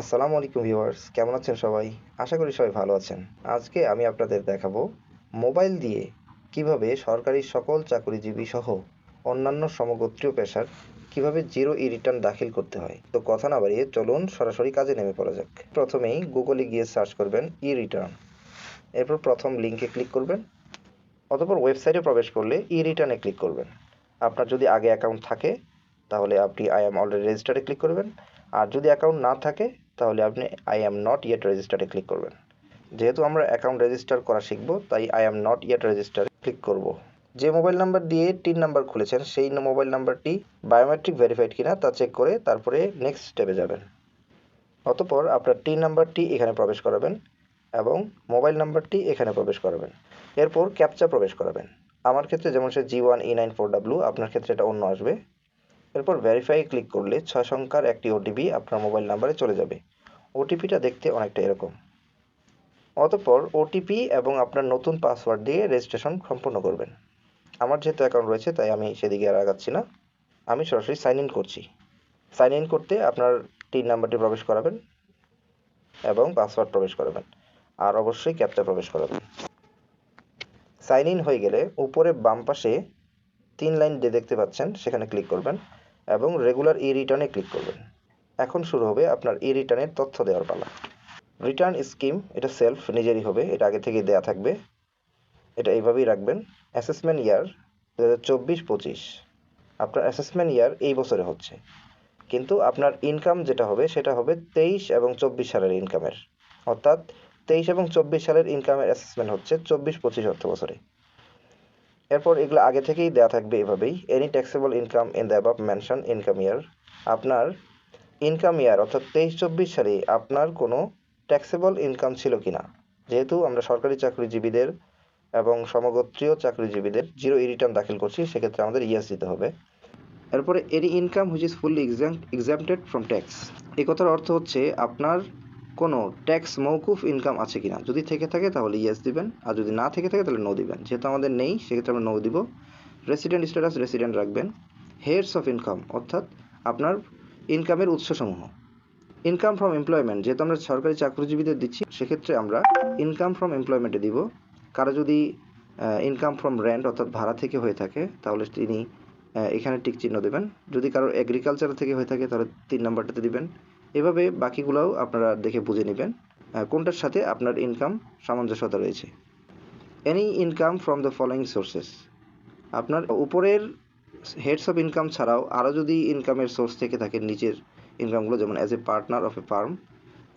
আসসালামু আলাইকুম ভিউয়ার্স, কেমন আছেন সবাই? আশা করি সবাই ভালো আছেন। আজকে আমি আপনাদের দেখাবো মোবাইল দিয়ে কিভাবে সরকারি সকল চাকরিজীবী সহ অন্যান্য সমগোত্রীয় পেশার কিভাবে জিরো রিটার্ন দাখিল করতে হয়। তো কথা না বাড়িয়ে চলুন সরাসরি কাজে নেমে পড়া যাক। প্রথমেই গুগলে গিয়ে সার্চ করবেন রিটার্ন। এরপর প্রথম লিঙ্কে ক্লিক করবেন। অতঃপর ওয়েবসাইটে প্রবেশ করলে রিটার্নে ক্লিক করবেন। আপনার যদি আগে অ্যাকাউন্ট থাকে তাহলে আপনি আই অ্যাম অলরেডি রেজিস্টার্ডে ক্লিক করবেন। আর যদি অ্যাকাউন্ট না থাকে তাহলে আপনি আই অ্যাম নট ইয়েট রেজিস্টার্ডে ক্লিক করবেন। যেহেতু আমরা অ্যাকাউন্ট রেজিস্টার করা শিখব, তাই আই অ্যাম নট ইয়েট রেজিস্টারে ক্লিক করব। যে মোবাইল নাম্বার দিয়ে টিন নাম্বার খুলেছেন সেই মোবাইল নাম্বারটি বায়োমেট্রিক ভেরিফাইড কিনা তা চেক করে তারপরে নেক্সট স্টেপে যাবেন। অতঃপর আপনার টিন নাম্বারটি এখানে প্রবেশ করাবেন এবং মোবাইল নাম্বারটি এখানে প্রবেশ করাবেন। এরপর ক্যাপচা প্রবেশ করাবেন। আমার ক্ষেত্রে যেমন সে G1E94W, আপনার ক্ষেত্রে এটা অন্য আসবে। এরপর ভেরিফাই ক্লিক করলে 6 সংখ্যার একটি ওটিপি আপনার মোবাইল নাম্বারে চলে যাবে। ওটিপিটা দেখতে অনেকটা এরকম। অতঃপর ওটিপি এবং আপনার নতুন পাসওয়ার্ড দিয়ে রেজিস্ট্রেশন সম্পূর্ণ করবেন। আমার যেহেতু অ্যাকাউন্ট রয়েছে তাই আমি সেদিকে আর আগাচ্ছি না, আমি সরাসরি সাইন ইন করছি। সাইন ইন করতে আপনার টিন নাম্বারটি প্রবেশ করাবেন এবং পাসওয়ার্ড প্রবেশ করাবেন, আর অবশ্যই ক্যাপচা প্রবেশ করাবেন। সাইন ইন হয়ে গেলে উপরে বাম পাশে 3 লাইন যে দেখতে পাচ্ছেন সেখানে ক্লিক করবেন এবং রেগুলার রিটার্নে ক্লিক করবেন। এখন শুরু হবে আপনার রিটার্নের তথ্য দেওয়ার পালা। রিটার্ন স্কিম এটা সেলফ নিজেরই হবে, এটা আগে থেকেই দেওয়া থাকবে, এটা এইভাবেই রাখবেন। অ্যাসেসমেন্ট ইয়ার 2024-25, আপনার অ্যাসেসমেন্ট ইয়ার এই বছরে হচ্ছে, কিন্তু আপনার ইনকাম যেটা হবে সেটা হবে 23 এবং 24 সালের ইনকামের, অর্থাৎ 23 এবং 24 সালের ইনকামের অ্যাসেসমেন্ট হচ্ছে 24-25 অর্থ বছরে। এরপর এগুলো আগে থেকেই দেওয়া থাকবে এভাবেই। Any taxable income in the above mention income ইয়ার, আপনার ইনকাম ইয়ার অর্থাৎ 23-24 সালে আপনার কোনো ট্যাক্সেবল ইনকাম ছিল কিনা। যেহেতু আমরা সরকারি চাকরিজীবীদের এবং সমগোত্রীয় চাকরিজীবীদের জিরো রিটার্ন দাখিল করছি, সেক্ষেত্রে আমাদের ইয়েস দিতে হবে। এরপরে any income which is fully এক্সাম্পটেড from tax, এই কথার অর্থ হচ্ছে আপনার কোনো ট্যাক্স মৌকুফ ইনকাম আছে কিনা। যদি থেকে থাকে তাহলে ইয়েস দিবেন, আর যদি না থেকে থাকে তাহলে নো দিবেন। যেহেতু আমাদের নেই সেক্ষেত্রে আমরা নো দিব। রেসিডেন্ট স্ট্যাটাস রেসিডেন্ট রাখবেন। হেডস অফ ইনকাম অর্থাৎ আপনার ইনকামের উৎসসমূহ। ইনকাম ফ্রম এমপ্লয়মেন্ট, যেহেতু আমরা সরকারি চাকরিজীবীদের দিচ্ছি সেক্ষেত্রে আমরা ইনকাম ফ্রম এমপ্লয়মেন্টে দিব। কারো যদি ইনকাম ফ্রম রেন্ট অর্থাৎ ভাড়া থেকে হয়ে থাকে তাহলে তিনি এখানে টিক চিহ্ন দেবেন। যদি কারো এগ্রিকালচার থেকে হয়ে থাকে তাহলে 3 নাম্বারটাতে দিবেন। এভাবে বাকিগুলোও আপনারা দেখে বুঝে নেবেন কোনটার সাথে আপনার ইনকাম সামঞ্জস্যতা রয়েছে। Any income from the following sources, আপনার উপরের হেডস অফ ইনকাম ছাড়াও আরও যদি ইনকামের সোর্স থেকে থাকে নিচের ইনকামগুলো, যেমন as a partner of a firm,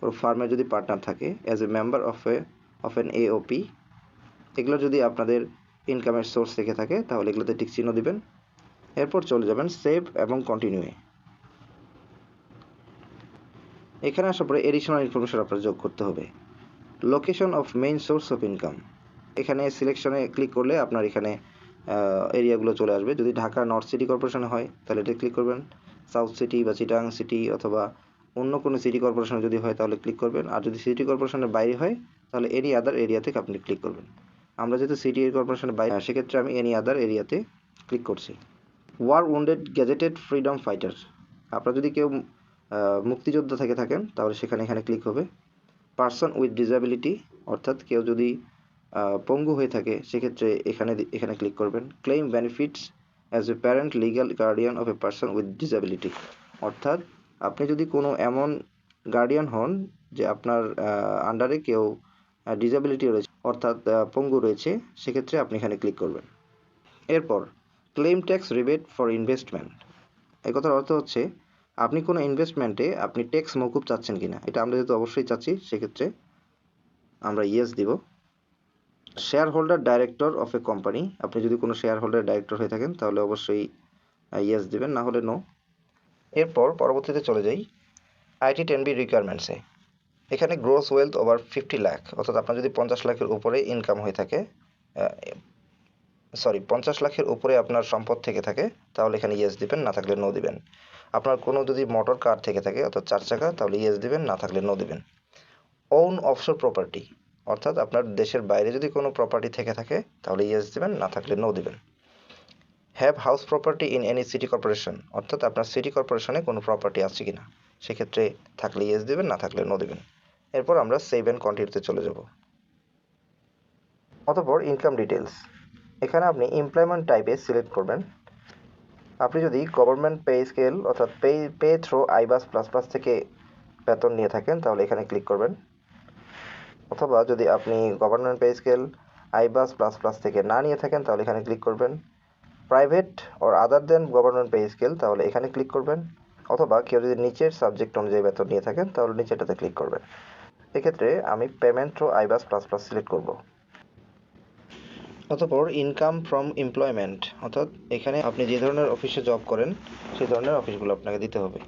ও ফার্মের যদি পার্টনার থাকে, as a member of an AOP, এগুলো যদি আপনাদের ইনকামের সোর্স থেকে থাকে তাহলে এগুলোতে টিক চিহ্ন দিবেন। এরপর চলে যাবেন সেভ এবং কন্টিনিউয়ে। এখানে আসার পরে এডিশনাল ইনফরমেশন আপনার যোগ করতে হবে। Location of main source of income, এখানে সিলেকশনে ক্লিক করলে আপনার এখানে এরিয়াগুলো চলে আসবে। যদি ঢাকা নর্থ সিটি কর্পোরেশনে হয় তাহলে এটা ক্লিক করবেন, সাউথ সিটি বা চিটাং সিটি অথবা অন্য কোনো সিটি কর্পোরেশনে যদি হয় তাহলে ক্লিক করবেন, আর যদি সিটি কর্পোরেশনের বাইরে হয় তাহলে এনি আদার এরিয়া থেকে আপনি ক্লিক করবেন। আমরা যেহেতু সিটি কর্পোরেশনের বাইরে, সেক্ষেত্রে আমি এনি আদার এরিয়াতে ক্লিক করছি। War wounded gazetted freedom fighter, আপনারা যদি কেউ মুক্তিযোদ্ধা থেকে থাকেন তাহলে এখানে ক্লিক হবে। পারসন উইথ ডিসএবিলিটি, অর্থাৎ কেউ যদি পঙ্গু হয়ে থাকে সেক্ষেত্রে এখানে ক্লিক করবেন। Claim benefits as a parent legal guardian of a person with disability, অর্থাৎ আপনি যদি কোনো এমন গার্ডিয়ান হন যে আপনার আন্ডারে কেউ ডিসএবিলিটি রয়েছে অর্থাৎ পঙ্গু রয়েছে, সেক্ষেত্রে আপনি এখানে ক্লিক করবেন। এরপর claim tax rebate for investment, এই কথার অর্থ হচ্ছে আপনি কোনো ইনভেস্টমেন্টে আপনি ট্যাক্স মকুব চাচ্ছেন কিনা। এটা আমরা যেহেতু অবশ্যই চাচ্ছি সেক্ষেত্রে আমরা ইয়েস দিব। Share holder director of a company, আপনি যদি কোনো শেয়ার হোল্ডার ডাইরেক্টর হয়ে থাকেন তাহলে অবশ্যই ইয়েস দিবেন, না হলে নো। এরপর পরবর্তীতে চলে যাই আইটি 10B রিকোয়ারমেন্টসে। এখানে গ্রোস ওয়েলথ ওভার 50 লাখ, অর্থাৎ আপনার যদি 50 লাখের উপরে ইনকাম হয়ে থাকে, 50 লাখের উপরে আপনার সম্পদ থেকে থাকে তাহলে এখানে ইয়েস দিবেন, না থাকলে নো দিবেন। আপনার কোনো যদি মোটর কার থেকে থাকে অর্থাৎ 4 চাকা তাহলে ইয়েস দিবেন, না থাকলে নো দিবেন। ওন অফশোর প্রপার্টি, অর্থাৎ আপনার দেশের বাইরে যদি কোনো প্রপার্টি থেকে থাকে তাহলে ইয়েস দিবেন, না থাকলে নো দিবেন। Have house property in any city corporation, অর্থাৎ আপনার সিটি কর্পোরেশনে কোনো প্রপার্টি আছে কিনা, সেক্ষেত্রে থাকলে ইয়েস দেবেন, না থাকলে নো দেবেন। এরপর আমরা সেভ অ্যান্ড কন্টিনিউতে চলে যাব। অতঃপর ইনকাম ডিটেলস, এখানে আপনি এমপ্লয়মেন্ট টাইপে সিলেক্ট করবেন। আপনি যদি গভর্নমেন্ট পে স্কেল অর্থাৎ পে থ্রু আইবাস প্লাস প্লাস থেকে বেতন নিয়ে থাকেন তাহলে এখানে ক্লিক করবেন, অথবা যদি আপনি government pay scale iBAS plus plus থেকে না নিয়ে থাকেন তাহলে এখানে ক্লিক করবেন। Private or other than government pay scale তাহলে এখানে ক্লিক করবেন, অথবা কেউ যদি নিচের সাবজেক্ট অনুযায়ী বেতন নিয়ে থাকেন তাহলে নিচেটাতে ক্লিক করবেন। এক্ষেত্রে আমি payment through আইবাস plus plus select করব। অতঃপর ইনকাম ফ্রম এমপ্লয়মেন্ট, অর্থাৎ এখানে আপনি যে ধরনের অফিসে জব করেন সেই ধরনের অফিসগুলো আপনাকে দিতে হবে।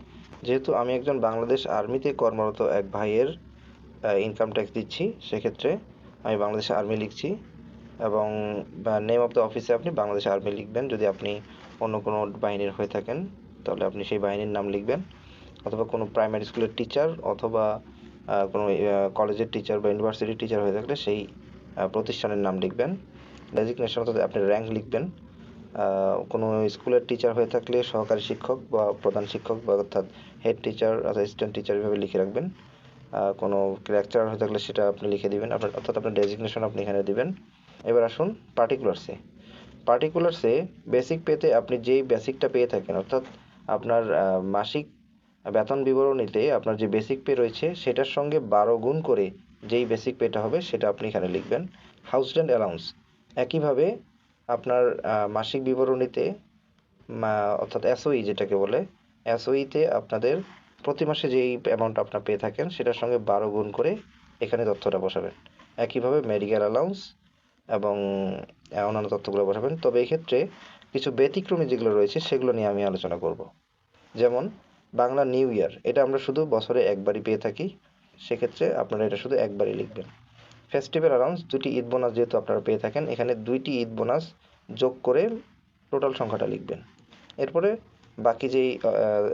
যেহেতু আমি একজন বাংলাদেশ আর্মিতে কর্মরত এক ভাইয়ের ইনকাম ট্যাক্স দিচ্ছি, সেক্ষেত্রে আমি বাংলাদেশ আর্মি লিখছি, এবং নেম অফ দ্য অফিসে আপনি বাংলাদেশ আর্মি লিখবেন। যদি আপনি অন্য কোনো বাহিনীর হয়ে থাকেন তাহলে আপনি সেই বাহিনীর নাম লিখবেন, অথবা কোনো প্রাইমারি স্কুলের টিচার অথবা কোনো কলেজের টিচার বা ইউনিভার্সিটির টিচার হয়ে থাকলে সেই প্রতিষ্ঠানের নাম লিখবেন। ডেজিগনেশন অর্থাৎ আপনি র্যাঙ্ক লিখবেন। কোনো স্কুলের টিচার হয়ে থাকলে সহকারী শিক্ষক বা প্রধান শিক্ষক বা অর্থাৎ হেড টিচার অর্থাৎ অ্যাসিস্ট্যান্ট টিচার এভাবে লিখে রাখবেন। কোনো লেকচারার হয়ে থাকলে সেটা আপনি লিখে দিবেন, অর্থাৎ আপনার ডেজিগনেশন আপনি এখানে দিবেন। এবার আসুন পার্টিকুলারসে বেসিক পেতে আপনি যেই বেসিকটা পেয়ে থাকেন, অর্থাৎ আপনার মাসিক বেতন বিবরণীতে আপনার যে বেসিক পে রয়েছে সেটার সঙ্গে 12 গুণ করে যেই বেসিক পেটা হবে সেটা আপনি এখানে লিখবেন। হাউস রেন্ট অ্যালাউন্স একইভাবে আপনার মাসিক বিবরণীতে অর্থাৎ এসওই যেটাকে বলে, এসওইতে আপনাদের প্রতি মাসে যেই অ্যামাউন্ট আপনার পেয়ে থাকেন সেটার সঙ্গে 12 গুণ করে এখানে তথ্যটা বসাবেন। একইভাবে মেডিকেল অ্যালাউন্স এবং অন্যান্য তথ্যগুলো বসাবেন। তবে এক্ষেত্রে কিছু ব্যতিক্রমী যেগুলো রয়েছে সেগুলো নিয়ে আমি আলোচনা করব। যেমন বাংলা নিউ ইয়ার, এটা আমরা শুধু বছরে একবারই পেয়ে থাকি, সেক্ষেত্রে আপনারা এটা শুধু একবারই লিখবেন। ফেস্টিভ্যাল অ্যালাউন্স, 2টি ঈদ বোনাস যেহেতু আপনারা পেয়ে থাকেন এখানে 2টি ঈদ বোনাস যোগ করে টোটাল সংখ্যাটা লিখবেন। এরপরে বাকি যেই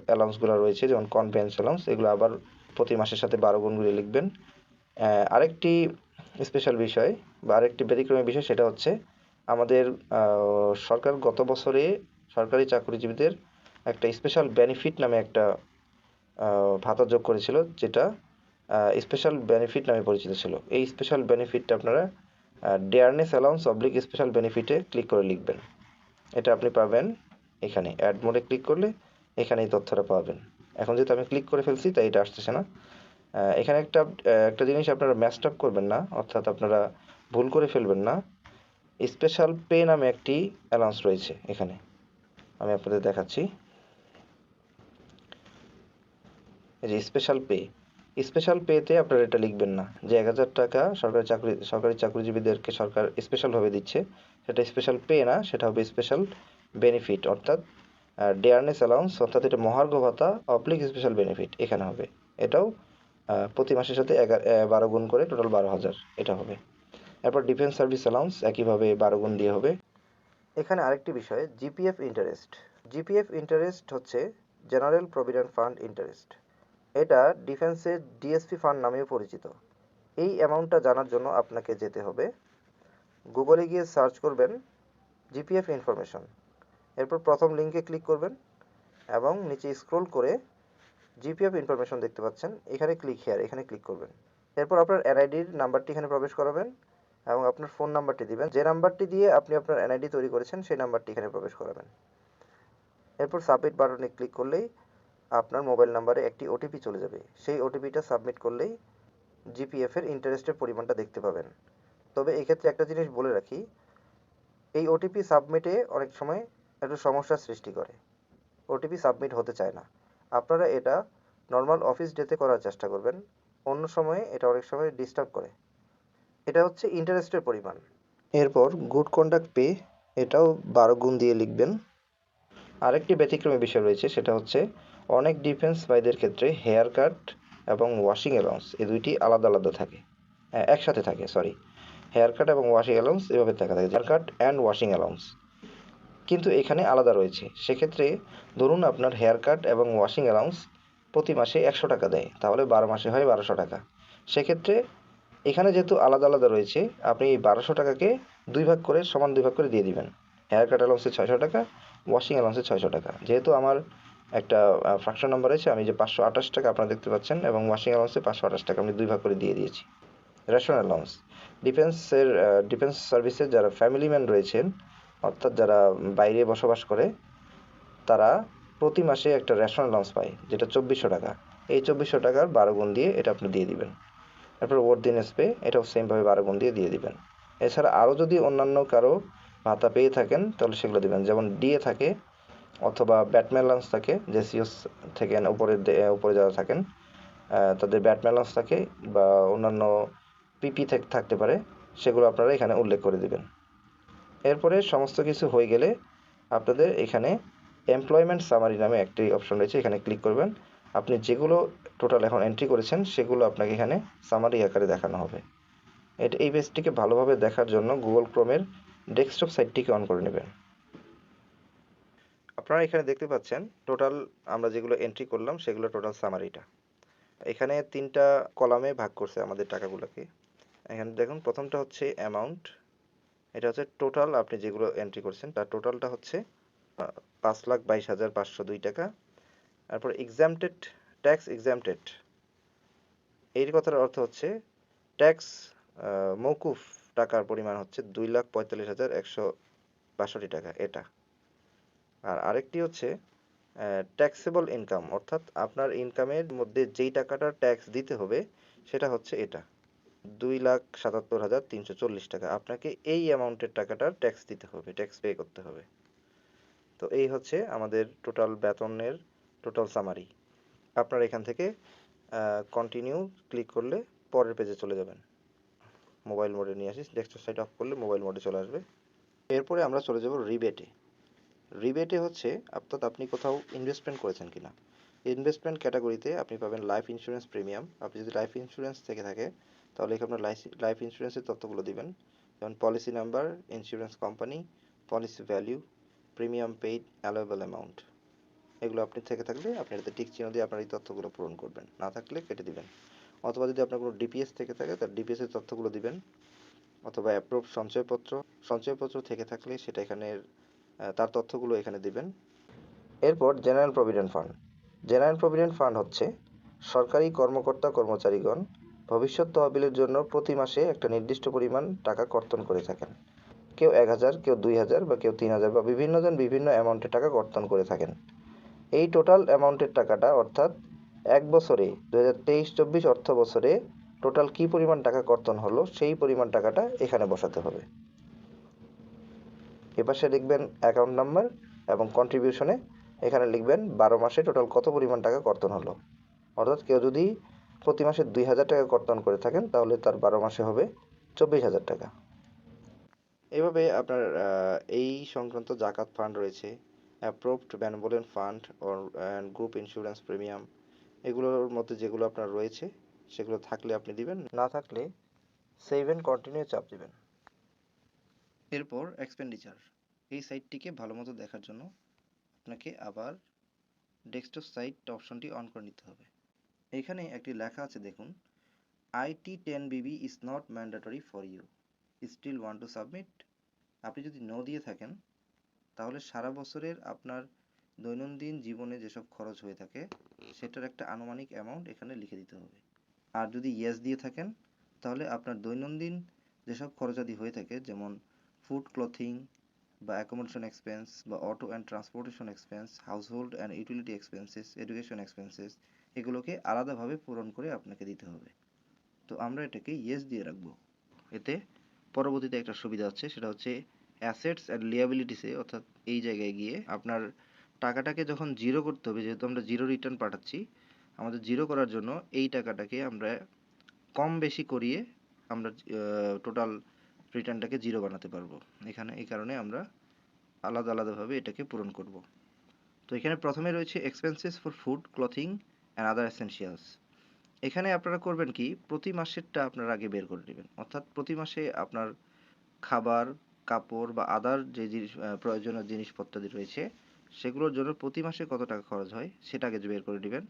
অ্যালাউন্সগুলো রয়েছে যেমন কনভেন্স অ্যালাউন্স, এগুলো আবার প্রতি মাসের সাথে 12 গুণ করে লিখবেন। আরেকটি স্পেশাল বিষয় বা আরেকটি ব্যতিক্রমী বিষয় সেটা হচ্ছে আমাদের সরকার গত বছরে সরকারি চাকরিজীবীদের একটা স্পেশাল বেনিফিট নামে একটা ভাতা যোগ করেছিল, যেটা স্পেশাল বেনিফিট নামে পরিচিত ছিল। এই স্পেশাল বেনিফিটটা আপনারা ডেয়ারনেস অ্যালাউন্স অবলিক স্পেশাল বেনিফিটে ক্লিক করে লিখবেন। এটা আপনি পাবেন এখানে অ্যাড মোডে ক্লিক করলে এখানে এই তথ্যটা পাবেন। এখন যেহেতু আমি ক্লিক করে ফেলছি তাই এটা আসতেছে না। এখানে একটা জিনিস আপনারা ম্যাচড আপ করবেন না, অর্থাৎ আপনারা ভুল করে ফেলবেন না। স্পেশাল পে নামে একটি অ্যালাউন্স রয়েছে এখানে, আমি আপনাদের দেখাচ্ছি। এই যে স্পেশাল পেতে আপনারা এটা লিখবেন না যে 1000 টাকা সরকারি চাকরিজীবীদেরকে সরকার স্পেশালভাবে দিচ্ছে, সেটা স্পেশাল পে না, সেটা হবে স্পেশাল বেনিফিট অর্থাৎ ডেয়ারনেস অ্যালাউন্স, অর্থাৎ এটা মহার্ঘ ভাতা অবলিক স্পেশাল বেনিফিট এখানে হবে। এটাও প্রতি মাসের সাথে 12 গুণ করে টোটাল 12,000 এটা হবে। এরপর ডিফেন্স সার্ভিস অ্যালাউন্স একইভাবে 12 গুণ দিয়ে হবে। এখানে আরেকটি বিষয় জিপিএফ ইন্টারেস্ট হচ্ছে জেনারেল প্রভিডেন্ট ফান্ড ইন্টারেস্ট। এটা ডিফেন্সের ডিএসপি ফান্ড নামেও পরিচিত। এই অ্যামাউন্টটা জানার জন্য আপনাকে যেতে হবে গুগলে গিয়ে সার্চ করবেন জিপিএফ ইনফরমেশন, এরপর প্রথম লিঙ্কে ক্লিক করবেন এবং নিচে স্ক্রল করে জিপিএফ ইনফরমেশন দেখতে পাচ্ছেন, এখানে ক্লিক করবেন। এরপর আপনার এনআইডির নাম্বারটি এখানে প্রবেশ করাবেন এবং আপনার ফোন নাম্বারটি দিবেন, যে নাম্বারটি দিয়ে আপনি আপনার এনআইডি তৈরি করেছেন সেই নাম্বারটি এখানে প্রবেশ করাবেন। এরপর সাবমিট বাটনে ক্লিক করলেই আপনার মোবাইল নাম্বারে একটি ওটিপি চলে যাবে, সেই ওটিপিটা সাবমিট করলেই জিপিএফের ইন্টারেস্টের পরিমাণটা দেখতে পাবেন। তবে এক্ষেত্রে একটা জিনিস বলে রাখি, এই ওটিপি সাবমিটে অনেক সময় একটু সমস্যার সৃষ্টি করে, ওটিপি সাবমিট হতে চায় না। আপনারা এটা নর্মাল অফিস ডেতে করার চেষ্টা করবেন, অন্য সময়ে এটা অনেক সময় ডিস্টার্ব করে। এটা হচ্ছে ইন্টারেস্টের পরিমাণ। এরপর গুড কন্ডাক্ট পে, এটাও 12 গুণ দিয়ে লিখবেন। আরেকটি ব্যতিক্রমী বিষয় রয়েছে, সেটা হচ্ছে অনেক ডিফেন্স ভাইদের ক্ষেত্রে হেয়ার কাট এবং ওয়াশিং অ্যালাউন্স এই দুইটি আলাদা থাকে, একসাথে থাকে, হেয়ার কাট এবং ওয়াশিং অ্যালাউন্স এভাবে থাকে haircut and washing allowance, কিন্তু এখানে আলাদা রয়েছে। সেক্ষেত্রে ধরুন আপনার হেয়ার কাট এবং ওয়াশিং অ্যালাউন্স প্রতি মাসে 100 টাকা দেয়, তাহলে 12 মাসে হয় 1200 টাকা। সেক্ষেত্রে এখানে যেহেতু আলাদা রয়েছে, আপনি এই 1200 টাকাকে সমান দুই ভাগ করে দিয়ে দিবেন। হেয়ার কাট অ্যালাউন্সে 600 টাকা, ওয়াশিং অ্যালাউন্সে 600 টাকা। যেহেতু আমার একটা ফ্র্যাকশন নাম্বার আছে, আমি যে 528 টাকা আপনারা দেখতে পাচ্ছেন এবং ওয়াশিং অ্যালাউন্সে 528 টাকা আমি 2 ভাগ করে দিয়ে দিয়েছি। রেশন অ্যালাউন্স, ডিফেন্স সার্ভিসের যারা ফ্যামিলি ম্যান রয়েছেন, অর্থাৎ যারা বাইরে বসবাস করে, তারা প্রতি মাসে একটা রেশন অ্যালাউন্স পায়, যেটা 2400 টাকা। এই 2400 টাকার 12 গুণ দিয়ে এটা আপনি দিয়ে দিবেন। তারপর ওয়ার্ডিনেন্স পে, এটাও সেমভাবে 12 গুণ দিয়ে দিবেন। এছাড়া আরও যদি অন্যান্য কারো ভাতা পেয়ে থাকেন তাহলে সেগুলো দিবেন, যেমন ডিএ থাকে অথবা ব্যাটম্যান অ্যালাউন্স থাকে, যে সিওস থেকে উপরে যারা থাকেন তাদের ব্যাটম্যান অ্যালাউন্স থাকে, বা অন্যান্য পিপি থাকতে পারে, সেগুলো আপনারা এখানে উল্লেখ করে দিবেন। এরপরে সমস্ত কিছু হয়ে গেলে আপনাদের এখানে এমপ্লয়মেন্ট সামারি নামে একটি অপশন রয়েছে, এখানে ক্লিক করবেন। আপনি যেগুলো টোটাল এখন এন্ট্রি করেছেন সেগুলো আপনাকে এখানে সামারি আকারে দেখানো হবে। এই পেজটিকে ভালোভাবে দেখার জন্য গুগল ক্রোমের ডেস্কটপ সাইটটিকে অন করে নেবেন। আপনারা এখানে দেখতে পাচ্ছেন টোটাল আমরা যেগুলো এন্ট্রি করলাম সেগুলো টোটাল সামারিটা। এখানে 3টা কলামে ভাগ করছে আমাদের টাকাগুলোকে। এখানে দেখুন, প্রথমটা হচ্ছে অ্যামাউন্ট, এটা হচ্ছে টোটাল আপনি যেগুলো এন্ট্রি করছেন তার টোটালটা হচ্ছে 5,22,502 টাকা। তারপর এক্সামটেড, ট্যাক্স এক্সামটেড, এই কথার অর্থ হচ্ছে ট্যাক্স মওকুফ টাকার পরিমাণ হচ্ছে 2,45,162 টাকা এটা। আর আরেকটি হচ্ছে ট্যাক্সেবল ইনকাম, অর্থাৎ আপনার ইনকামের মধ্যে যেই টাকাটা ট্যাক্স দিতে হবে সেটা হচ্ছে এটা 2,77,340 টাকা। আপনাকে এই অ্যামাউন্টের টাকাটার ট্যাক্স দিতে হবে, ট্যাক্স পে করতে হবে। তো এই হচ্ছে আমাদের টোটাল বেতনের টোটাল সামারি। আপনারা এখান থেকে কন্টিনিউ ক্লিক করলে পরের পেজে চলে যাবেন। মোবাইল মোডে নিয়ে আসি, ডেস্কটপ সাইট অফ করলে মোবাইল মোডে চলে আসবে। এরপরে আমরা চলে যাব রিবেটে। রিবেটে হচ্ছে অর্থাৎ আপনি কোথাও ইনভেস্টমেন্ট করেছেন কিনা। ইনভেস্টমেন্ট ক্যাটাগরিতে আপনি পাবেন লাইফ ইন্স্যুরেন্স প্রিমিয়াম। আপনি যদি লাইফ ইন্স্যুরেন্স থেকে থাকে তাহলে এখানে আপনার লাইফ ইন্স্যুরেন্সের তথ্যগুলো দিবেন, যেমন policy number, insurance company, policy value, premium paid, allowable amount. এগুলো আপনি থেকে থাকলে আপনি এটাতে টিক চিহ্ন দিয়ে আপনার এই তথ্যগুলো পূরণ করবেন, না থাকলে কেটে দিবেন। অথবা যদি আপনার কোনো ডিপিএস থেকে থাকে তার ডিপিএস এর তথ্যগুলো দিবেন, অথবা অ্যাপ্রুভ সঞ্চয়পত্র থেকে থাকলে সেটা এখানে তার তথ্যগুলো এখানে দিবেন। এরপর general provident fund. General provident fund হচ্ছে সরকারি কর্মকর্তা কর্মচারীগণ ভবিষ্যৎ তহবিলের জন্য প্রতি মাসে একটা নির্দিষ্ট পরিমাণ টাকা কর্তন করে থাকেন। কেউ 1,000, কেউ 2,000 বা কেউ 3,000 বা বিভিন্ন জন বিভিন্ন অ্যামাউন্টের টাকা কর্তন করে থাকেন। এই টোটাল অ্যামাউন্টের টাকাটা, অর্থাৎ এক বছরে 2023-24 অর্থ বছরে টোটাল কি পরিমাণ টাকা কর্তন হলো সেই পরিমাণ টাকাটা এখানে বসাতে হবে। এপাশে লিখবেন অ্যাকাউন্ট নাম্বার এবং কন্ট্রিবিউশনে এখানে লিখবেন 12 মাসে টোটাল কত পরিমাণ টাকা কর্তন হলো। অর্থাৎ কেউ যদি প্রতি মাসে 2,000 টাকা কর্তন করে থাকেন তাহলে তার 12 মাসে হবে 24,000 টাকা। এভাবে আপনার এই সংক্রান্ত জাকাত ফান্ড রয়েছে, approved benevolent fund or group insurance premium, এগুলোর মধ্যে যেগুলো আপনার রয়েছে সেগুলো থাকলে আপনি দিবেন, না থাকলে সেভ এন্ড কন্টিনিউ চাপ দিবেন। এরপর এক্সপেন্ডিচার, এই সাইটটিকে ভালো মতো দেখার জন্য আপনাকে আবার ডেস্কটপ সাইট অপশনটি অন করে নিতে হবে। এখানে একটি লেখা আছে দেখুন, IT 10BB is not mandatory for you, still want to submit. আপনি যদি নো দিয়ে থাকেন তাহলে সারা বছরের আপনার দৈনন্দিন জীবনে যেসব খরচ হয়ে থাকে সেটার একটা আনুমানিক অ্যামাউন্ট এখানে লিখে দিতে হবে। আর যদি ইয়েস দিয়ে থাকেন তাহলে আপনার দৈনন্দিন যেসব খরচাদি হয়ে থাকে, যেমন ফুড, ক্লথিং বা অ্যাকোমোডেশন এক্সপেন্স বা auto and transportation expense, household and utility expenses, education expenses, এগুলোকে আলাদাভাবে পূরণ করে আপনাকে দিতে হবে। তো আমরা এটাকে ইয়েস দিয়ে রাখবো। এতে পরবর্তীতে একটা সুবিধা হচ্ছে, সেটা হচ্ছে অ্যাসেটস অ্যান্ড লিয়াবিলিটিসে, অর্থাৎ এই জায়গায় গিয়ে আপনার টাকাটাকে যখন জিরো করতে হবে, যেহেতু আমরা জিরো রিটার্ন পাঠাচ্ছি, আমাদের জিরো করার জন্য এই টাকাটাকে আমরা কম বেশি করিয়ে আমরা টোটাল রিটার্নটাকে জিরো বানাতে পারবো এখানে। এই কারণে আমরা আলাদা আলাদাভাবে এটাকে পূরণ করব। তো এখানে প্রথমে রয়েছে expenses for food, clothing and other essentials. এখানে আপনারা করবেন কি, প্রতি মাসেরটা আপনারা আগে বের করে নেবেন, অর্থাৎ প্রতি মাসে আপনার খাবার, কাপড় বা আদার যে জিনিস প্রয়োজনীয় জিনিসপত্রাদি রয়েছে সেগুলোর জন্য প্রতি মাসে কত টাকা খরচ হয় সেটা আগে বের করে নেবেন।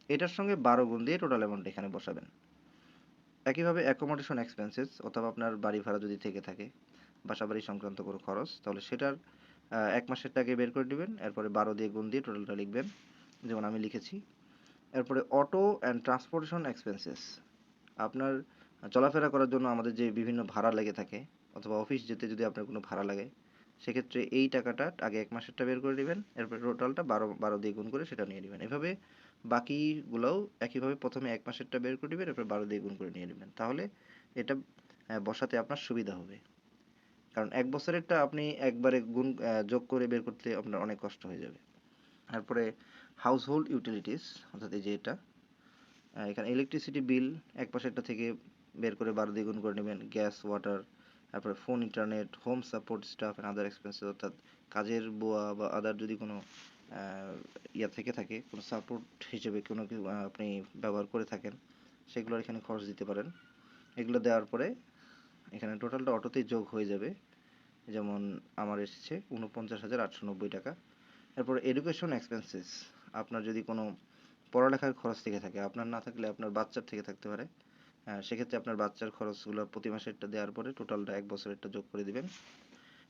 এটার সঙ্গে 12 গুণ দিয়ে টোটাল অ্যামাউন্ট এখানে বসাবেন। একইভাবে অ্যাকোমোডেশন এক্সপেন্সেস, অথবা আপনার বাড়ি ভাড়া যদি থেকে থাকে, বাসাবাড়ি সংক্রান্ত কোনো খরচ, তাহলে সেটার এক মাসের টাকা বের করে নেবেন, এরপরে 12 দিয়ে গুণ দিয়ে টোটালটা লিখবেন। যেমন আমি লিখেছি। এরপরে অটো অ্যান্ড ট্রান্সপোর্টেশন এক্সপেন্সেস, আপনার চলাফেরা করার জন্য আমাদের যে বিভিন্ন ভাড়া লেগে থাকে, অথবা অফিস যেতে যদি আপনার কোনো ভাড়া লাগে, সেক্ষেত্রে এই টাকাটা আগে 1 মাসেরটা বের করে নেবেন, এরপরে টোটালটা 12 দিয়ে গুণ করে সেটা নিয়ে নেবেন। এভাবে বাকিগুলোও একইভাবে প্রথমে 1 মাসেরটা বের করে নেবেন, এরপর 12 দিয়ে গুণ করে নিয়ে নেবেন। তাহলে এটা বসাতে আপনার সুবিধা হবে। কারণ 1 বছরেরটা আপনি একবারে যোগ করে বের করতে আপনার অনেক কষ্ট হয়ে যাবে। তারপরে হাউসহোল্ড ইউটিলিটিস, অর্থাৎ এই যে এটা, এখানে ইলেকট্রিসিটি বিল 1 মাসেরটা থেকে বের করে 12 দিয়ে গুণ করে নেবেন। গ্যাস, ওয়াটার, তারপরে phone, internet, home support staff and other expenses, অর্থাৎ কাজের বুয়া বা আদার যদি কোনো ইয়া থেকে থাকে, কোনো সাপোর্ট হিসেবে কোনো কিছু আপনি ব্যবহার করে থাকেন, সেগুলোর এখানে খরচ দিতে পারেন। এগুলো দেওয়ার পরে এখানে টোটালটা অটোতেই যোগ হয়ে যাবে। যেমন আমার এসেছে ৪৯,৮৯০ টাকা। এরপর এডুকেশন এক্সপেন্সেস, আপনার যদি কোনো পড়ালেখার খরচ থেকে থাকে, আপনার না থাকলে আপনার বাচ্চার থেকে থাকতে পারে, সেক্ষেত্রে আপনার বাচ্চার খরচগুলো প্রতি মাসেরটা দেওয়ার পরে টোটালটা 1 বছরেরটা যোগ করে দিবেন।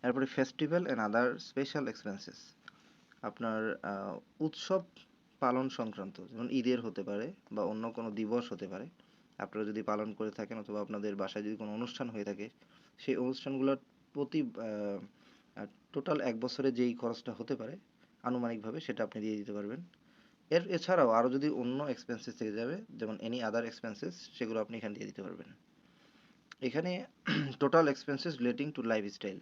এরপরে festival and other special expenses, আপনার উৎসব পালন সংক্রান্ত, যেমন ঈদের হতে পারে বা অন্য কোনো দিবস হতে পারে, আপনারা যদি পালন করে থাকেন অথবা আপনাদের বাসায় যদি কোনো অনুষ্ঠান হয়ে থাকে, সেই অনুষ্ঠানগুলোর প্রতি টোটাল 1 বছরে যেই খরচটা হতে পারে আনুমানিকভাবে, সেটা আপনি দিয়ে দিতে পারবেন। এছাড়াও আরও যদি অন্য এক্সপেন্সেস থেকে যাবে, যেমন এনি আদার এক্সপেন্সেস, সেগুলো আপনি এখানে দিয়ে দিতে পারবেন। এখানে total expenses relating to lifestyle,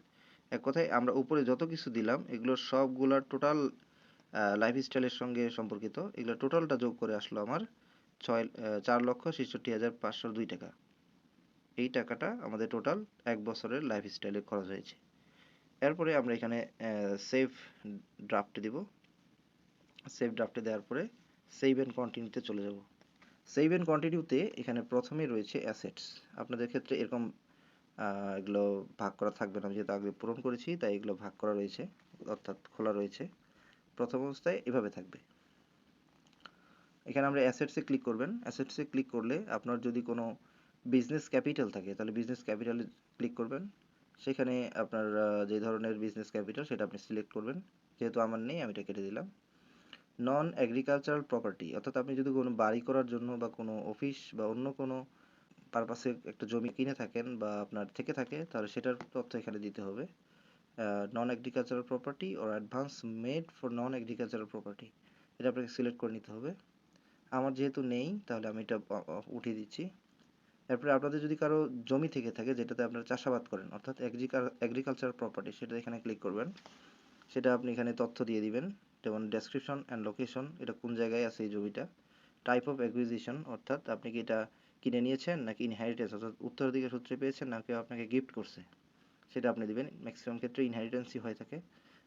এক কথায় আমরা উপরে যত কিছু দিলাম এগুলোর সবগুলার টোটাল লাইফস্টাইলের সঙ্গে সম্পর্কিত, এগুলো টোটালটা যোগ করে আসলো আমার 4,66,502 টাকা। এই টাকাটা আমাদের টোটাল 1 বছরের লাইফস্টাইলে খরচ হয়েছে। এরপরে আমরা এখানে সেভ ড্রাফট দিব। সেভ ড্রাফটে দেওয়ার পরে সেভ অ্যান্ড কন্টিনিউতে চলে যাব। সেভ অ্যান্ড কন্টিনিউতে এখানে প্রথমেই রয়েছে অ্যাসেটস। আপনাদের ক্ষেত্রে এরকম এগুলো ভাগ করা থাকবে না, যেহেতু আগে পূরণ করেছি তাই এগুলো ভাগ করা রয়েছে, অর্থাৎ খোলা রয়েছে। প্রথম অবস্থায় এভাবে থাকবে। এখানে আমরা অ্যাসেটসে ক্লিক করবেন। অ্যাসেটসে ক্লিক করলে আপনার যদি কোনো বিজনেস ক্যাপিটাল থাকে তাহলে বিজনেস ক্যাপিটালে ক্লিক করবেন। সেখানে আপনার যে ধরনের বিজনেস ক্যাপিটাল সেটা আপনি সিলেক্ট করবেন। যেহেতু আমার নেই আমি এটা কেটে দিলাম। নন এগ্রিকালচারাল প্রপার্টি, অর্থাৎ আপনি যদি কোনো বাড়ি করার জন্য বা কোনো অফিস বা অন্য কোনো পারপাসে একটা জমি কিনে থাকেন বা আপনার থেকে থাকে, তাহলে সেটার তথ্য এখানে দিতে হবে। নন agricultural property or advance made for non agricultural property, এটা আপনাকে সিলেক্ট করে নিতে হবে। আমার যেহেতু নেই তাহলে আমি এটা উঠিয়ে দিচ্ছি। এরপরে আপনাদের যদি কারো জমি থেকে থাকে যেটাতে আপনারা চাষাবাদ করেন, অর্থাৎ এগ্রিকালচারাল প্রপার্টি, সেটা এখানে ক্লিক করবেন। সেটা আপনি এখানে তথ্য দিয়ে দিবেন, যেমন ডেসক্রিপশন অ্যান্ড লোকেশন, এটা কোন জায়গায় আছে এই জমিটা। টাইপ অফ অ্যাকুইজিশন, অর্থাৎ আপনি কি এটা কিনে নিয়েছেন নাকি ইনহেরিটেন্স, অর্থাৎ উত্তরাধিকার সূত্রে পেয়েছেন নাকি আপনাকে গিফট করছে, সেটা আপনি দিবেন। ম্যাক্সিমাম ক্ষেত্রে ইনহেরিটেন্সই হয়ে থাকে,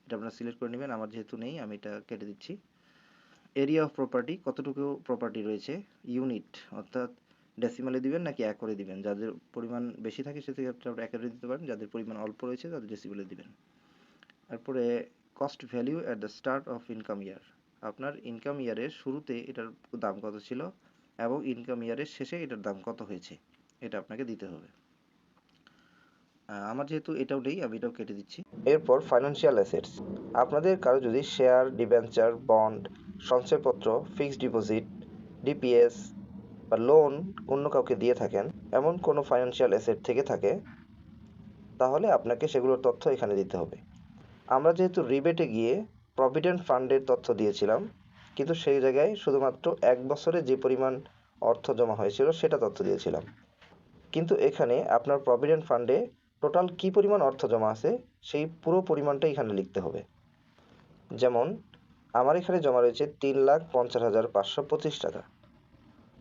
এটা আপনারা সিলেক্ট করে নেবেন। আমার যেহেতু নেই আমি এটা কেটে দিচ্ছি। এরিয়া অফ প্রপার্টি, কতটুকু প্রপার্টি রয়েছে। ইউনিট, অর্থাৎ ডেসিমালে দিবেন নাকি একরে দিবেন, যাদের পরিমাণ বেশি থাকে সেক্ষেত্রে আপনি একরে দিতে পারেন, যাদের পরিমাণ অল্প রয়েছে তাদের ডেসিমেলে দিবেন। তারপরে cost value at the start of income ইয়ার, আপনার ইনকাম ইয়ারের শুরুতে এটার দাম কত ছিল এবং ইনকাম ইয়ারের শেষে এটার দাম কত হয়েছে, এটা আপনাকে দিতে হবে। আমার যেহেতু এটাও নেই আমি এটাও কেটে দিচ্ছি। এরপর ফাইন্যান্সিয়াল অ্যাসেটস, আপনাদের কারো যদি শেয়ার, ডিবেঞ্চার, বন্ড, সঞ্চয়পত্র, ফিক্সড ডিপোজিট, ডিপিএস বা লোন অন্য কাউকে দিয়ে থাকেন, এমন কোনো ফাইন্যান্সিয়াল অ্যাসেট থেকে থাকে, তাহলে আপনাকে সেগুলোর তথ্য এখানে দিতে হবে। আমরা যেহেতু রিবেটে গিয়ে প্রভিডেন্ট ফান্ডের তথ্য দিয়েছিলাম, কিন্তু সেই জায়গায় শুধুমাত্র 1 বছরে যে পরিমাণ অর্থ জমা হয়েছিল সেটা তথ্য দিয়েছিলাম। কিন্তু এখানে আপনার প্রভিডেন্ট ফান্ডে টোটাল কী পরিমাণ অর্থ জমা আছে সেই পুরো পরিমাণটা এখানে লিখতে হবে। যেমন আমার এখানে জমা রয়েছে 3,50,525 টাকা।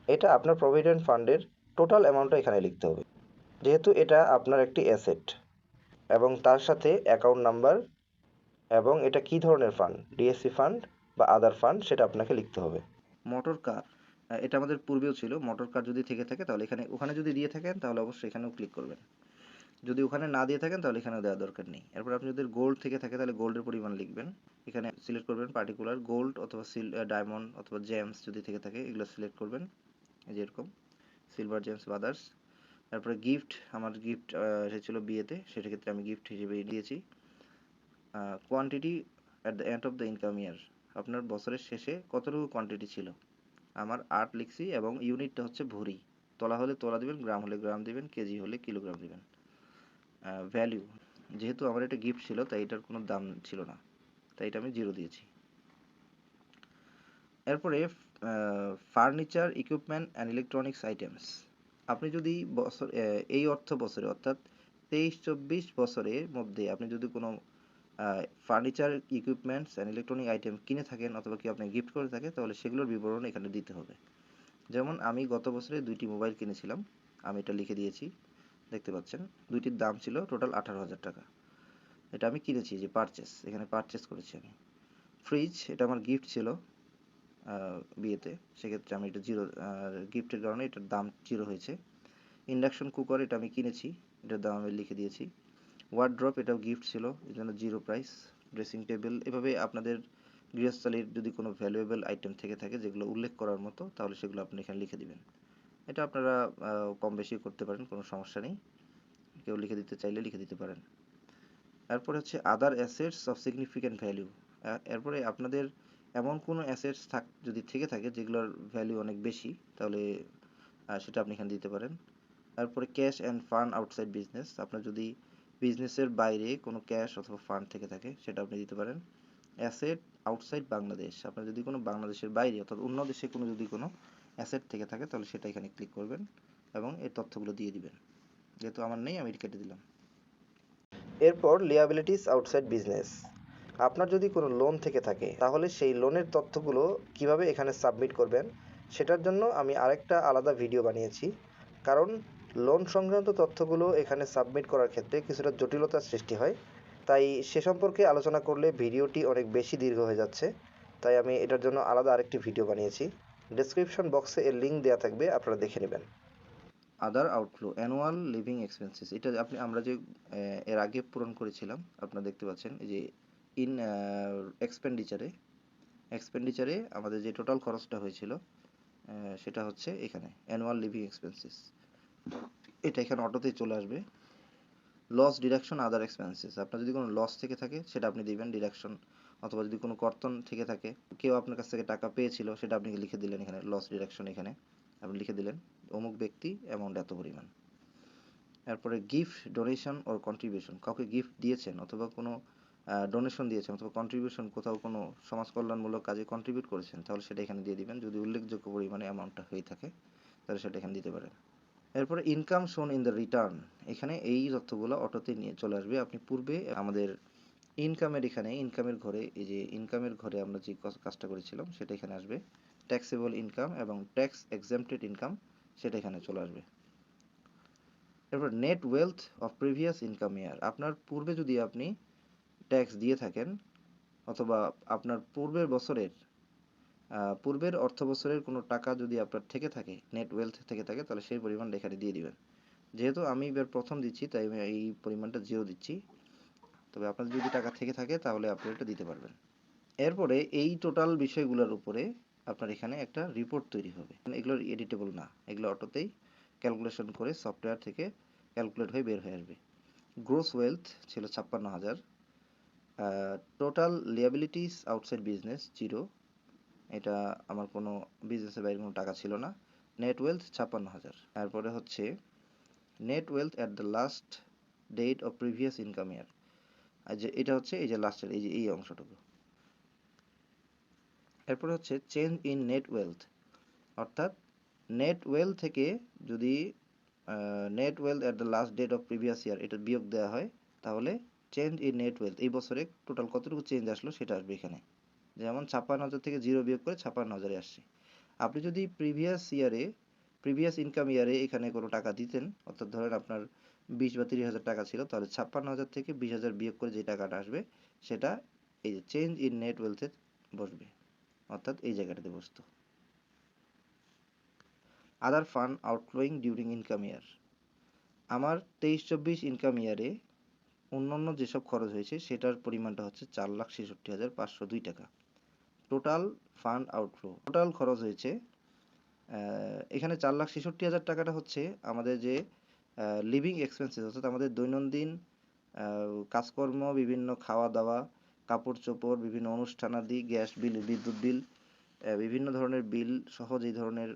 এটা আপনার প্রভিডেন্ট ফান্ডের টোটাল অ্যামাউন্টটা এখানে লিখতে হবে, যেহেতু এটা আপনার একটি অ্যাসেট, এবং তার সাথে অ্যাকাউন্ট নাম্বার এবং এটা কী ধরনের ফান্ড, ডিএসসি ফান্ড বা আদার ফান্ড, সেটা আপনাকে লিখতে হবে। মোটর কার, এটা আমাদের পূর্বেও ছিল। মোটর কার যদি থেকে থাকে তাহলে ওখানে যদি দিয়ে থাকেন তাহলে অবশ্যই এখানেও ক্লিক করবেন। যদি ওখানে না দিয়ে থাকেন তাহলে এখানেও দেওয়ার দরকার নেই। এরপর আপনি যদি গোল্ড থেকে থাকে তাহলে গোল্ডের পরিমাণ লিখবেন। এখানে সিলেক্ট করবেন পার্টিকুলার গোল্ড অথবা ডায়মন্ড অথবা জেমস যদি থেকে থাকে এগুলো সিলেক্ট করবেন, যেরকম সিলভার, জেমস বা আদার্স। তারপরে গিফট, আমার গিফট এসেছিলো বিয়েতে, সেটা ক্ষেত্রে আমি গিফট হিসেবে দিয়েছি। Quantity at the end of the income ইয়ার, আপনার বছরের শেষে কতটুকু কোয়ান্টিটি ছিল। আমার 8 লিখছি এবং ইউনিটটা হচ্ছে ভরি, তোলা হলে তোলা দিবেন, গ্রাম হলে গ্রাম দিবেন, কেজি হলে কিলোগ্রাম দিবেন। ভ্যালু, যেহেতু আমার এটা গিফট ছিল তাই এটার কোনো দাম ছিল না, তাই এটা আমি 0 দিয়েছি। এরপরে furniture, equipment and electronics items. আপনি যদি এই অর্থ বছরে অর্থাৎ 23-24 বছরের মধ্যে আপনি যদি কোনো furniture, equipments and electronic item কিনে থাকেন অথবা কেউ আপনি গিফট করে থাকে, তাহলে সেগুলোর বিবরণ এখানে দিতে হবে। যেমন আমি গত বছরে 2টি মোবাইল কিনেছিলাম, আমি এটা লিখে দিয়েছি, দেখতে পাচ্ছেন। 2টির দাম ছিল টোটাল 18,000 টাকা। এটা আমি কিনেছি, যে পারচেস, এখানে পারচেস করেছি আমি। ফ্রিজ, এটা আমার গিফট ছিল বিয়েতে, সেক্ষেত্রে আমি এটা 0, গিফটের কারণে এটার দাম 0 হয়েছে। ইন্ডাকশন কুকার, এটা আমি কিনেছি, এটার দাম আমি লিখে দিয়েছি। ওয়ার্ড্রপ, এটাও গিফট ছিল, এই জন্য 0 প্রাইস। ড্রেসিং টেবিল, এভাবে আপনাদের গৃহস্থালির যদি কোনো ভ্যালুয়েবল আইটেম থেকে থাকে যেগুলো উল্লেখ করার মতো, তাহলে সেগুলো আপনি এখানে লিখে দিবেন। এটা আপনারা কম বেশি করতে পারেন, কোনো সমস্যা নেই, কেউ লিখে দিতে চাইলে লিখে দিতে পারেন। এরপরে হচ্ছে আদার অ্যাসেটস অফ সিগনিফিক্যান্ট ভ্যালু। এরপরে আপনাদের এমন কোনো অ্যাসেটস যদি থেকে থাকে যেগুলোর ভ্যালু অনেক বেশি, তাহলে সেটা আপনি এখানে দিতে পারেন। তারপরে cash and fund outside business, আপনার যদি বিজনেসের বাইরে কোনো ক্যাশ অথবা ফান্ড থেকে থাকে সেটা আপনি দিতে পারেন। অ্যাসেট আউটসাইড বাংলাদেশ, আপনার যদি কোনো বাংলাদেশের বাইরে অর্থাৎ অন্য দেশে কোনো যদি কোনো অ্যাসেট থেকে থাকে তাহলে সেটা এখানে ক্লিক করবেন এবং এই তথ্যগুলো দিয়ে দিবেন। যেহেতু আমার নেই আমি কেটে দিলাম। এরপর লিয়াবিলিটিস আউটসাইড বিজনেস। আপনার যদি কোনো লোন থেকে থাকে তাহলে সেই লোনের তথ্যগুলো কিভাবে এখানে সাবমিট করবেন সেটার জন্য আমি আরেকটা আলাদা ভিডিও বানিয়েছি, কারণ লোন সংক্রান্ত তথ্যগুলো এখানে সাবমিট করার ক্ষেত্রে কিছুটা জটিলতার সৃষ্টি হয়, তাই সে সম্পর্কে আলোচনা করলে ভিডিওটি অনেক বেশি দীর্ঘ হয়ে যাচ্ছে, তাই আমি এটার জন্য আলাদা আরেকটি ভিডিও বানিয়েছি। ডেসক্রিপশন বক্সে এর লিঙ্ক দেওয়া থাকবে, আপনারা দেখে নেবেন। আদার আউটফ্লো, অ্যানুয়াল লিভিং এক্সপেন্সেস, এটা আমরা যে এর আগে পূরণ করেছিলাম, আপনারা দেখতে পাচ্ছেন এই যে ইন এক্সপেন্ডিচারে আমাদের যে টোটাল খরচটা হয়েছিল সেটা হচ্ছে এখানে অ্যানুয়াল লিভিং এক্সপেন্সেস, এটা এখানে অটোতেই চলে আসবে। লস ডিডাকশন আদার এক্সপেন্সেস, আপনার যদি কোনো লস থেকে থাকে সেটা আপনি দিবেন ডিডাকশন, অথবা যদি কোনো কর্তন থেকে থাকে, কেউ আপনার কাছ থেকে টাকা পেয়েছিল সেটা আপনি লিখে দিলেন এখানে লস ডিডাকশন, এখানে আপনি লিখে দিলেন অমুক ব্যক্তি অ্যামাউন্ট এত পরিমাণ। এরপরে গিফট, ডোনেশন ওর কন্ট্রিবিউশন, কাউকে গিফট দিয়েছেন অথবা কোনো ডোনেশন দিয়েছেন অথবা কন্ট্রিবিউশন, কোথাও কোনো সমাজ কল্যাণমূলক কাজে কন্ট্রিবিউট করেছেন, তাহলে সেটা এখানে দিয়ে দিবেন। যদি উল্লেখযোগ্য পরিমাণে অ্যামাউন্টটা হয়ে থাকে তাহলে সেটা এখানে দিতে পারেন। এরপরে ইনকাম শোন ইন দ্য রিটার্ন, এখানে এই তথ্যগুলো অটোতে নিয়ে চলে আসবে। আপনি পূর্বে আমাদের ইনকামের এখানে ইনকামের ঘরে, এই যে ইনকামের ঘরে আমরা যে কাজটা করেছিলাম সেটা এখানে আসবে। ট্যাক্সেবল ইনকাম এবং ট্যাক্স এক্সাম্পটেড ইনকাম সেটা এখানে চলে আসবে। এরপর net wealth of previous income ইয়ার, আপনার পূর্বে যদি আপনি ট্যাক্স দিয়ে থাকেন অথবা আপনার পূর্বের অর্থ বছরের কোনো টাকা যদি আপনার থেকে থাকে, নেট ওয়েলথ থেকে থাকে, তাহলে সেই পরিমাণটা এখানে দিয়ে দিবেন। যেহেতু আমি এবার প্রথম দিচ্ছি তাই আমি এই পরিমাণটা 0 দিচ্ছি, তবে আপনার যদি টাকা থেকে থাকে তাহলে আপনি এটা দিতে পারবেন। এরপরে এই টোটাল বিষয়গুলোর উপরে আপনার এখানে একটা রিপোর্ট তৈরি হবে, এগুলো এডিটেবল না, এগুলো অটোতেই ক্যালকুলেশন করে সফটওয়্যার থেকে ক্যালকুলেট হয়ে বের হয়ে আসবে। গ্রোস ওয়েলথ ছিল 56,000, টোটাল লিয়াবিলিটিস আউটসাইড বিজনেস 0, এটা আমার কোনো বিজনেসের বাইরে কোনো টাকা ছিল না। Net wealth 56,000। তারপরে হচ্ছে net wealth at the last date of previous income year, আর যে এটা হচ্ছে এই যে লাস্টের এই যে এই অংশটুকু। এরপরে হচ্ছে চেঞ্জ ইন নেট ওয়েলথ, অর্থাৎ নেট ওয়েলথ থেকে যদি net wealth at the last date of previous year এটা বিয়োগ দেওয়া হয়, তাহলে চেঞ্জ ইন নেট ওয়েলথ এই বছরে টোটাল কতটুকু চেঞ্জ আসলো সেটা আসবে এখানে। যেমন 56,000 থেকে 0 বিয়োগ করে 56,000 আসছে। আপনি যদি প্রিভিয়াস ইনকাম ইয়ারে এখানে কোনো টাকা দিতেন, অর্থাৎ ধরেন আপনার 20 বা 30,000 টাকা ছিল, তাহলে 56,000 থেকে 20,000 বিয়োগ করে যে টাকাটা আসবে সেটা এই যে চেঞ্জ ইন নেট ওয়েলথে বসবে, অর্থাৎ এই জায়গাটাতে বসতো। Other fund outflowing during income year, আমার 23-24 ইনকাম ইয়ারে অন্যান্য যেসব খরচ হয়েছে সেটার পরিমাণটা হচ্ছে 4,66,502 টাকা। টোটাল ফান্ড আউটফ্লো, টোটাল খরচ হয়েছে এখানে 4,66,000 টাকাটা হচ্ছে আমাদের যে লিভিং এক্সপেন্সেস, অর্থাৎ আমাদের দৈনন্দিন কাজকর্ম, বিভিন্ন খাওয়া দাওয়া, কাপড় চোপড়, বিভিন্ন অনুষ্ঠানাদি, গ্যাস বিল, বিদ্যুৎ বিল, বিভিন্ন ধরনের বিল সহ যেই ধরনের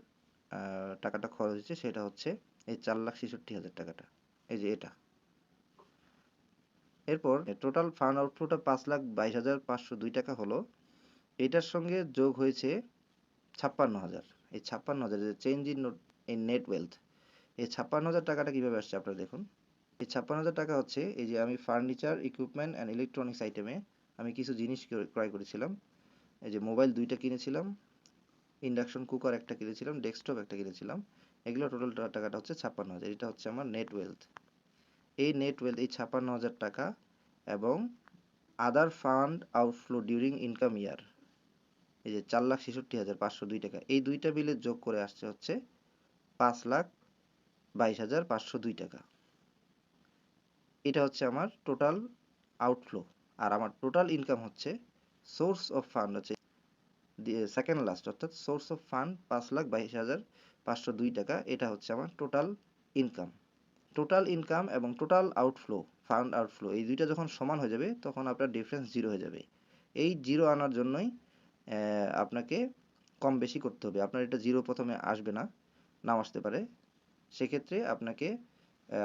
টাকাটা খরচ হয়েছে সেটা হচ্ছে এই 4,66,000 টাকাটা, এই যে এটা। এরপর টোটাল ফান্ড আউটফ্লোটা 5,22,502 টাকা হলো। এটার সঙ্গে যোগ হয়েছে 56,000। এই 56,000 যে চেঞ্জ ইন নেট ওয়েলথ, এই 56,000 টাকাটা কিভাবে আসছে আপনারা দেখুন। এই 56,000 টাকা হচ্ছে এই যে আমি ফার্নিচার, ইকুইপমেন্ট অ্যান্ড ইলেকট্রনিক্স আইটেমে আমি কিছু জিনিস ক্রয় করেছিলাম। এই যে মোবাইল 2টা কিনেছিলাম, ইন্ডাকশন কুকার একটা কিনেছিলাম, ডেস্কটপ একটা কিনেছিলাম। এগুলো টোটাল টাকাটা হচ্ছে 56,000। এটা হচ্ছে আমার নেট ওয়েলথ। এই নেট ওয়েলথ, এই 56,000 টাকা এবং আদার ফান্ড আউটফ্লো ডিউরিং ইনকাম ইয়ার, এই যে 4,66,502 টাকা, এই দুইটা বিলের যোগ করে আসছে হচ্ছে 5,22,502 টাকা। এটা হচ্ছে আমার টোটাল আউটফ্লো। আর আমার টোটাল ইনকাম হচ্ছে, সোর্স অফ ফান্ড হচ্ছে সেকেন্ড লাস্ট, অর্থাৎ সোর্স অফ ফান্ড 5,22,502 টাকা। এটা হচ্ছে আমার টোটাল ইনকাম। টোটাল ইনকাম এবং টোটাল আউটফ্লো, ফান্ড আউটফ্লো, এই দুইটা যখন সমান হয়ে যাবে তখন আপনার ডিফারেন্স জিরো হয়ে যাবে। এই জিরো আনার জন্যই আপনাকে কম বেশি করতে হবে। আপনার এটা জিরো প্রথমে আসবে না, নাও আসতে পারে। সেক্ষেত্রে আপনাকে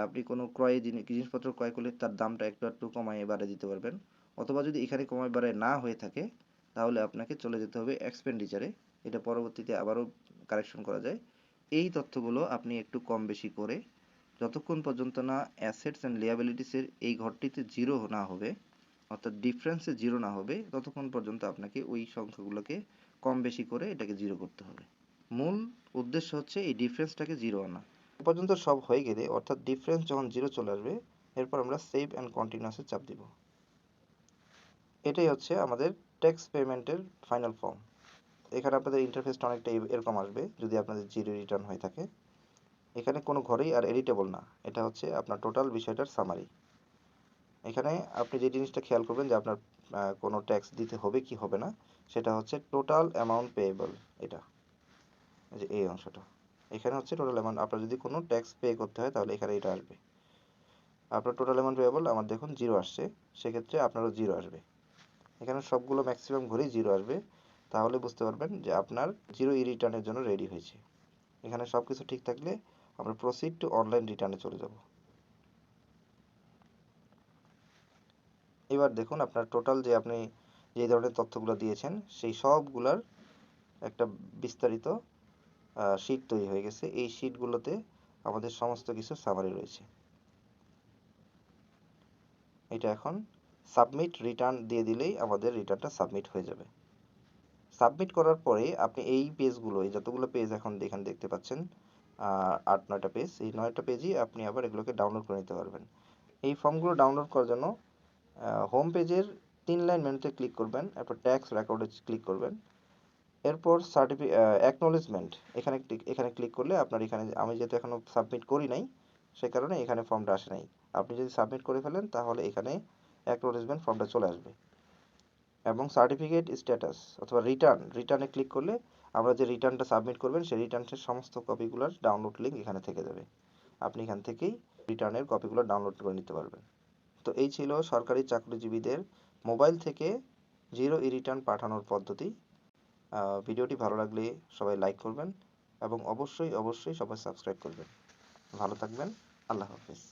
আপনি কোনো জিনিসপত্র ক্রয় করলে তার দামটা একটু একটু কমায় বাড়িয়ে দিতে পারবেন। অথবা যদি এখানে কমায় বাড়ায় না হয়ে থাকে তাহলে আপনাকে চলে যেতে হবে এক্সপেন্ডিচারে। এটা পরবর্তীতে আবারও কারেকশন করা যায়। এই তথ্যগুলো আপনি একটু কম বেশি করে যতক্ষণ পর্যন্ত না অ্যাসেটস অ্যান্ড লিয়াবিলিটিসের এই ঘরটিতে জিরো না হবে, অর্থাৎ ডিফারেন্সে জিরো না হবে, ততক্ষণ পর্যন্ত আপনাকে ওই সংখ্যাগুলোকে কম বেশি করে এটাকে জিরো করতে হবে। মূল উদ্দেশ্য হচ্ছে এই ডিফারেন্সটাকে জিরো আনা। এ পর্যন্ত সব হয়ে গেলে, অর্থাৎ ডিফারেন্স যখন জিরো চলে আসবে, এরপর আমরা সেভ অ্যান্ড কন্টিনিউসে চাপ দিব। এটাই হচ্ছে আমাদের ট্যাক্স পেমেন্টের ফাইনাল ফর্ম। এখানে আপনাদের ইন্টারফেসটা অনেকটা এরকম আসবে যদি আপনাদের জিরো রিটার্ন হয়ে থাকে। এখানে কোনো ঘরেই আর এডিটেবল না, এটা হচ্ছে আপনার টোটাল বিষয়টার সামারি। এখানে আপনি যে জিনিসটা খেয়াল করবেন যে আপনার কোনো ট্যাক্স দিতে হবে কি হবে না, সেটা হচ্ছে টোটাল অ্যামাউন্ট পেয়েবল। এটা যে এই অংশটা, এখানে হচ্ছে টোটাল অ্যামাউন্ট। আপনার যদি কোনো ট্যাক্স পে করতে হয় তাহলে এখানে এটা আসবে। আপনার টোটাল অ্যামাউন্ট পেয়েবল আমার দেখুন জিরো আসছে, সেক্ষেত্রে আপনারও জিরো আসবে। এখানে সবগুলো ম্যাক্সিমাম ঘরেই জিরো আসবে। তাহলে বুঝতে পারবেন যে আপনার জিরো ই রিটার্নের জন্য রেডি হয়েছে। এখানে সব কিছু ঠিক থাকলে আমরা প্রসিড টু অনলাইন রিটার্নে চলে যাব। এবার দেখুন আপনার টোটাল যে আপনি যে ধরনের তথ্যগুলো দিয়েছেন সেই সবগুলার একটা বিস্তারিত শিট তৈরি হয়ে গেছে। এই শিটগুলোতে আমাদের সমস্ত কিছু সামারি রয়েছে। এটা এখন সাবমিট রিটার্ন দিয়ে দিলেই আমাদের রিটার্নটা সাবমিট হয়ে যাবে। সাবমিট করার পরে আপনি এই পেজগুলো, এই যতগুলো পেজ এখন এখানে দেখতে পাচ্ছেন, 8-9টা পেজ, এই 9টা পেজই আপনি আবার এগুলোকে ডাউনলোড করে নিতে পারবেন। এই ফর্মগুলো ডাউনলোড করার জন্য হোম পেজের 3 লাইন মেনুতে ক্লিক করবেন, এরপর ট্যাক্স রেকর্ডে ক্লিক করবেন, এরপর অ্যাকনলেজমেন্ট এখানে ক্লিক করলে আপনার এখানে, আমি যেহেতু এখনো সাবমিট করি নাই সে কারণে এখানে ফর্মটা আসে নাই। আপনি যদি সাবমিট করে ফেলেন তাহলে এখানে অ্যাকনলেজমেন্ট ফর্মটা চলে আসবে। এবং সার্টিফিকেট স্ট্যাটাস অথবা রিটার্নে ক্লিক করলে আমরা যে রিটার্নটা সাবমিট করবেন সেই রিটার্নের সমস্ত কপিগুলোর ডাউনলোড লিঙ্ক এখানে থেকে যাবে। আপনি এখান থেকেই রিটার্নের কপিগুলো ডাউনলোড করে নিতে পারবেন। তো এই ছিল সরকারি চাকরিজীবীদের মোবাইল থেকে জিরো ই রিটার্ন পাঠানোর পদ্ধতি। ভিডিওটি ভালো লাগলে সবাই লাইক করবেন এবং অবশ্যই অবশ্যই সবাই সাবস্ক্রাইব করবেন। ভালো থাকবেন। আল্লাহ হাফেজ।